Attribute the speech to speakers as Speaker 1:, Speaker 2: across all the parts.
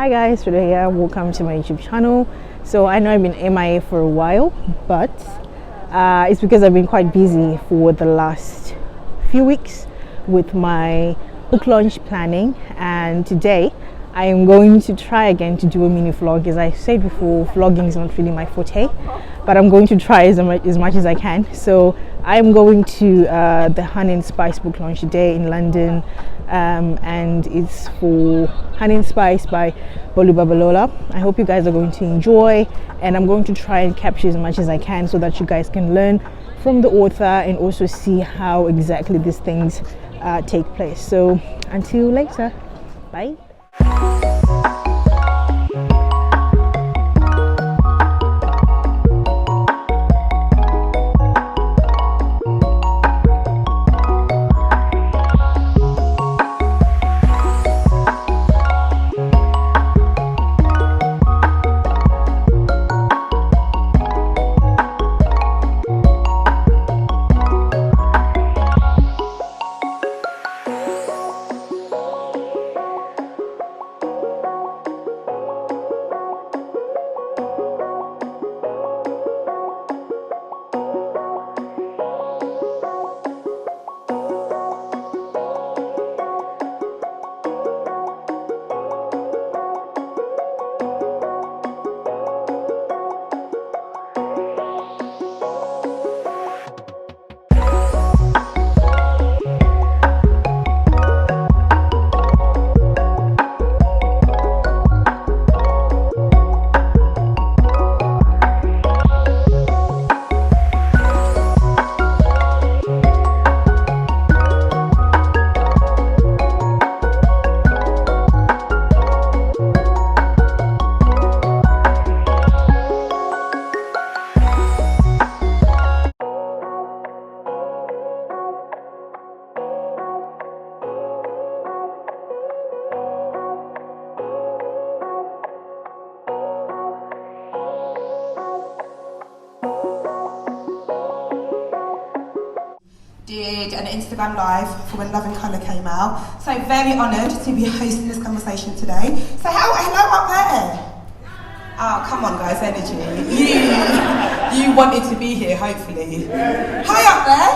Speaker 1: Hi guys, today here, welcome to my YouTube channel. So I know I've been MIA for a while, but it's because I've been quite busy for the last few weeks with my book launch planning, and today I am going to try again to do a mini vlog. As I said before, vlogging is not really my forte, but I'm going to try as much as I can. So I'm going to the Honey and Spice book launch today in London, and it's for Honey and Spice by Bolu Babalola. I hope you guys are going to enjoy, and I'm going to try and capture as much as I can so that you guys can learn from the author and also see how exactly these things take place. So until later, bye.
Speaker 2: Did an Instagram live for when Love and Colour came out. So very honoured to be hosting this conversation today. So hello up there. Oh, come on guys, energy. You wanted to be here, hopefully. Hi up there.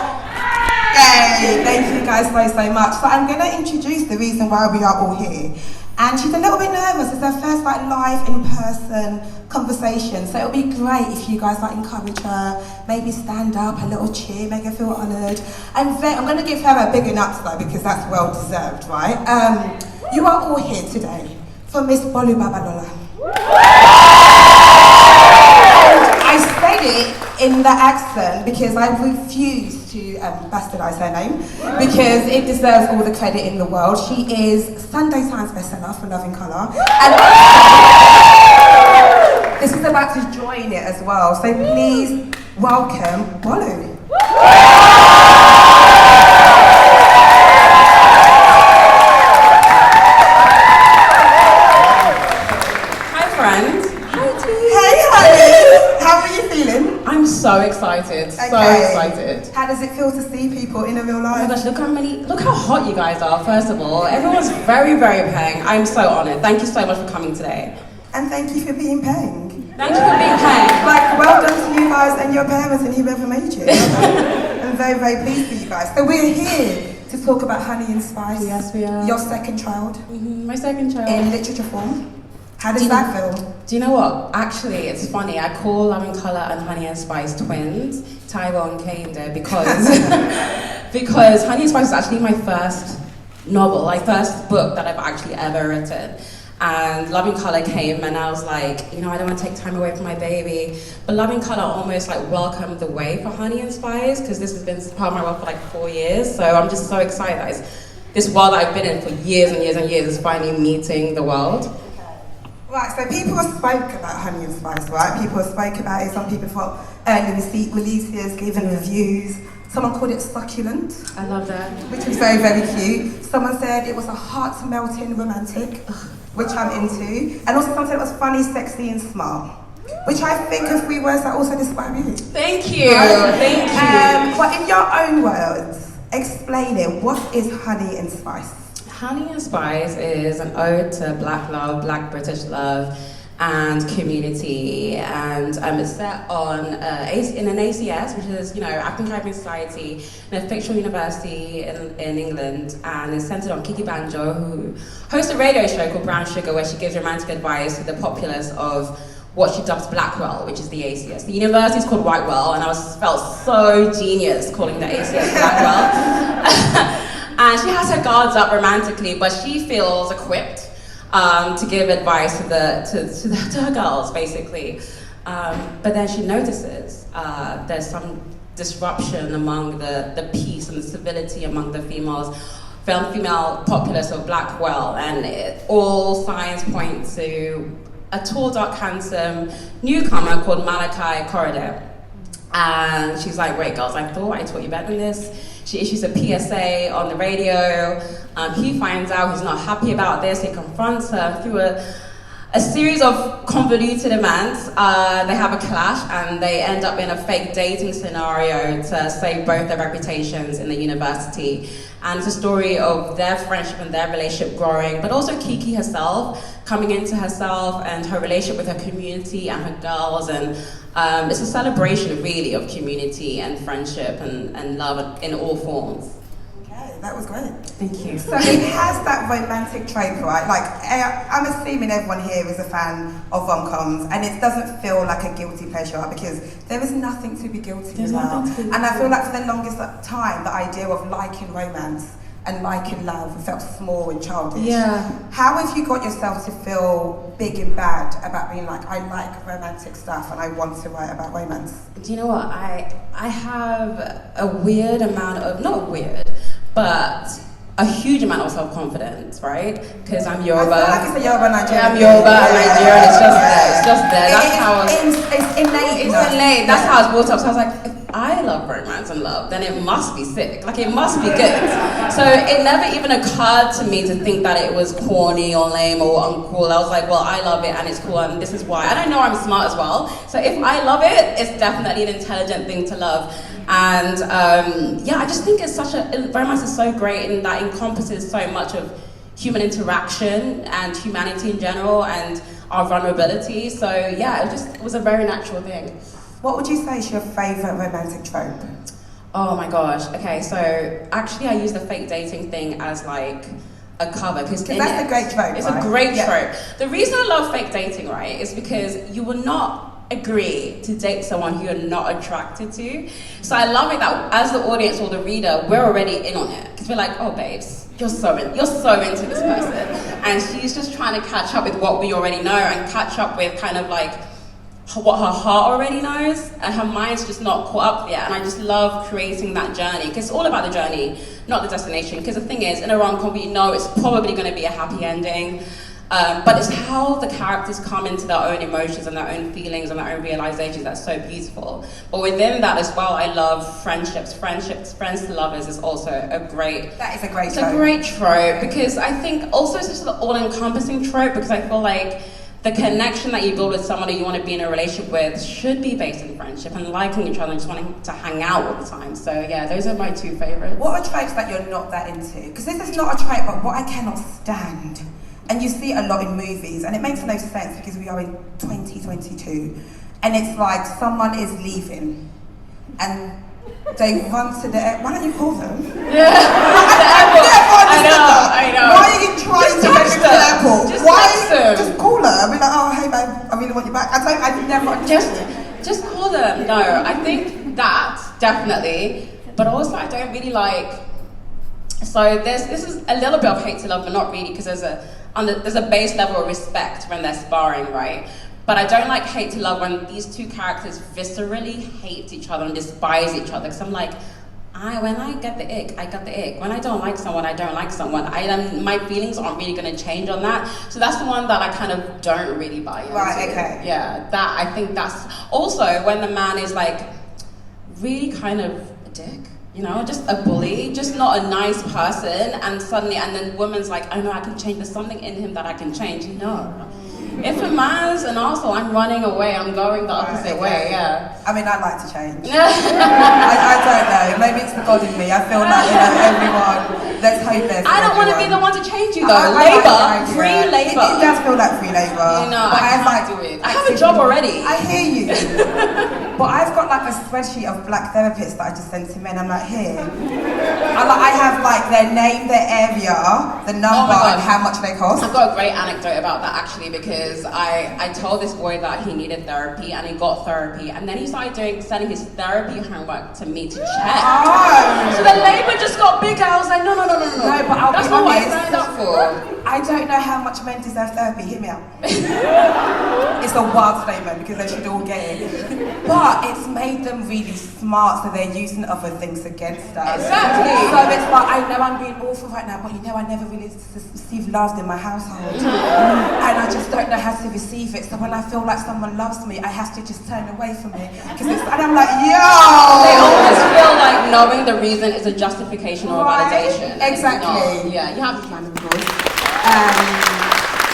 Speaker 2: Yay, thank you guys so much. So I'm going to introduce the reason why we are all here. And she's a little bit nervous. It's her first live in-person conversation. So it'll be great if you guys encourage her, maybe stand up, a little cheer, make her feel honoured. I'm going to give her a big enough though, because that's well deserved, right? You are all here today for Miss Bolu Babalola. I said it in the accent because I refuse to bastardise her name, because it deserves all the credit in the world. She is Sunday Times bestseller for Love and Colour, and this is about to join it as well. So please welcome Bolu.
Speaker 3: So excited, okay. So excited.
Speaker 2: How does it feel to see people in a real life?
Speaker 3: Oh my gosh, look how hot you guys are, first of all. Everyone's very paying. I'm so honoured. Thank you so much for coming today.
Speaker 2: And thank you for being paying.
Speaker 3: Thank you for being paying.
Speaker 2: Well done to you guys and your parents and whoever made you. I'm very pleased for you guys. So we're here to talk about Honey and Spice.
Speaker 3: Yes, we are.
Speaker 2: Your second child.
Speaker 3: My second child.
Speaker 2: In literature form. How does that feel?
Speaker 3: Do you know what? Actually, it's funny. I call Love and Colour and Honey and Spice twins. Tyrone came there because because Honey and Spice is actually my first novel, my first book that I've actually ever written. And Love and Colour came, and I was like, I don't want to take time away from my baby. But Love and Colour almost welcomed the way for Honey and Spice, because this has been part of my work for 4 years. So I'm just so excited that this world that I've been in for years and years is finally meeting the world.
Speaker 2: Right, so people spoke about Honey and Spice, right? People spoke about it. Some people thought early releases, gave them reviews. Someone called it succulent.
Speaker 3: I love that.
Speaker 2: Which was very cute. Someone said it was a heart-melting romantic, which I'm into. And also someone said it was funny, sexy, and smart. Which I think are 3 words that also describe you.
Speaker 3: Thank you, thank you.
Speaker 2: But in your own words, explain it. What is Honey and Spice?
Speaker 3: Honey and Spice is an ode to Black love, Black British love, and community, and it's set on in an ACS, which is, you know, African Caribbean Society, in a fictional university in England, and it's centered on Kiki Banjo, who hosts a radio show called Brown Sugar, where she gives romantic advice to the populace of what she dubs Blackwell, which is the ACS. The university is called Whitewell, and I felt so genius calling the ACS Blackwell. And she has her guards up romantically, but she feels equipped to give advice to her girls, basically. But then she notices there's some disruption among the peace and the civility among the female populace of Blackwell, and all signs point to a tall, dark, handsome newcomer called Malachi Corridor. And she's like, wait girls, I thought I taught you better than this. She issues a PSA on the radio. He finds out he's not happy about this. He confronts her through a series of convoluted events. They have a clash and they end up in a fake dating scenario to save both their reputations in the university. And it's a story of their friendship and their relationship growing, but also Kiki herself coming into herself and her relationship with her community and her girls. And it's a celebration, really, of community and friendship and love in all forms.
Speaker 2: Okay, that was great.
Speaker 3: Thank you.
Speaker 2: So it has that romantic trope, right? Like, I'm assuming everyone here is a fan of rom-coms, and it doesn't feel like a guilty pleasure because there is nothing to be guilty about. And I feel like for the longest time, the idea of liking romance and liking love felt small and childish.
Speaker 3: Yeah.
Speaker 2: How have you got yourself to feel big and bad about being like, I like romantic stuff and I want to write about romance?
Speaker 3: Do you know what? I have a weird amount of, not weird, but a huge amount of self-confidence, right? Because I'm Yoruba.
Speaker 2: I feel like it's a Yoruba Nigerian.
Speaker 3: Yeah, I'm Yoruba, I'm Nigerian, it's just there, it's just there. That's how
Speaker 2: it's innate.
Speaker 3: It's innate, that's how I was brought up. So I was like, if I love romance and love, then it must be sick, like it must be good. So it never even occurred to me to think that it was corny or lame or uncool. I was like, well, I love it and it's cool and this is why. And I know I'm smart as well. So if I love it, it's definitely an intelligent thing to love. And yeah, I just think it's romance is so great in that it encompasses so much of human interaction and humanity in general and our vulnerability. So yeah, it was a very natural thing.
Speaker 2: What would you say is your favourite romantic trope?
Speaker 3: Oh my gosh, okay, so actually I use the fake dating thing as like a cover because
Speaker 2: that's a great trope.
Speaker 3: It's
Speaker 2: right?
Speaker 3: a great trope. The reason I love fake dating, right, is because you will not agree to date someone who you're not attracted to. So I love it that as the audience or the reader, we're already in on it because we're like, oh babes, you're so into this person, and she's just trying to catch up with what we already know and catch up with kind of like what her heart already knows, and her mind's just not caught up yet. And I just love creating that journey because it's all about the journey, not the destination. Because the thing is, in a rom-com, we know it's probably going to be a happy ending. But it's how the characters come into their own emotions and their own feelings and their own realizations that's so beautiful. But within that as well, I love friendships, friends to lovers is also a great...
Speaker 2: That is a great
Speaker 3: trope.
Speaker 2: It's
Speaker 3: a great trope because I think also it's just an all-encompassing trope because I feel like the connection that you build with someone you want to be in a relationship with should be based in friendship and liking each other and just wanting to hang out all the time. So yeah, those are my two favorites.
Speaker 2: What are tropes that you're not that into? Because this is not a trope, but what I cannot stand, and you see it a lot in movies, and it makes no sense because we are in 2022, and it's like someone is leaving, and they run to the air. Why don't you call them?
Speaker 3: Yeah. I know.
Speaker 2: Why are you trying to get to the airport? Just call her and be like, oh, hey babe, I really want you back. I never
Speaker 3: just call them. No, I think that definitely, but also I don't really like. So this is a little bit of hate to love, but not really, because there's a base level of respect when they're sparring, right? But I don't like hate to love when these two characters viscerally hate each other and despise each other. Because I'm like, when I get the ick, I got the ick. When I don't like someone, I don't like someone. My feelings aren't really going to change on that. So that's the one that I kind of don't really buy into.
Speaker 2: Right, okay.
Speaker 3: Yeah, I think that's... Also, when the man is like really kind of a dick. You know, just a bully, just not a nice person, and then woman's like, oh no, I can change, there's something in him that I can change. No. If a man's an arsehole, I'm running away. I'm going the opposite way. Yeah.
Speaker 2: I mean, I'd like to change. I don't know. Maybe it's the God in me. I feel like, everyone. Let's hope there's.
Speaker 3: I don't want to be the one to change you though. Labour, free labour.
Speaker 2: It does feel like free labour.
Speaker 3: But I can't do it. I have a job already.
Speaker 2: I hear you. But I've got like a spreadsheet of black therapists that I just send to men. I'm like, here. I have like their name, their area, the number, and how much they cost.
Speaker 3: I've got a great anecdote about that actually, because I told this boy that he needed therapy and he got therapy, and then he started sending his therapy homework to me to check. Oh. So the labour just got bigger. I was like, no.
Speaker 2: No, but I'll
Speaker 3: That's
Speaker 2: be
Speaker 3: not what I
Speaker 2: honest.
Speaker 3: signed up for.
Speaker 2: I don't know how much men deserve therapy. Hit me out. It's a wild statement because they should all get it. But it's made them really smart, so they're using other things against us.
Speaker 3: Exactly.
Speaker 2: So it's like, I know I'm being awful right now, but I never really received love in my household. And I just don't know how to receive it. So when I feel like someone loves me, I have to just turn away from it. And I'm like, yo!
Speaker 3: They always feel like knowing the reason is a justification or a validation.
Speaker 2: Exactly.
Speaker 3: Yeah, you have to find the voice.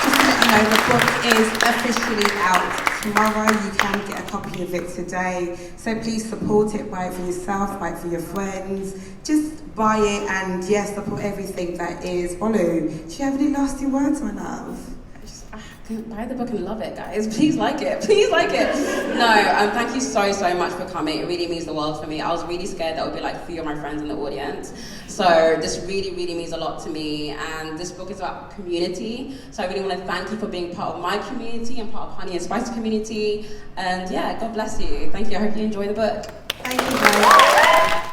Speaker 2: Just to let you know, the book is officially out tomorrow. You can get a copy of it today. So please support it, buy it for yourself, buy it for your friends. Just buy it and support everything that is Bolu. Do you have any lasting words, my love?
Speaker 3: Buy the book and love it, guys. Please like it. Please like it. No, thank you so much for coming. It really means the world for me. I was really scared that would be like few of my friends in the audience. So this really means a lot to me. And this book is about community. So I really want to thank you for being part of my community and part of Honey and Spice community. And God bless you. Thank you. I hope you enjoy the book.
Speaker 2: Thank you, guys.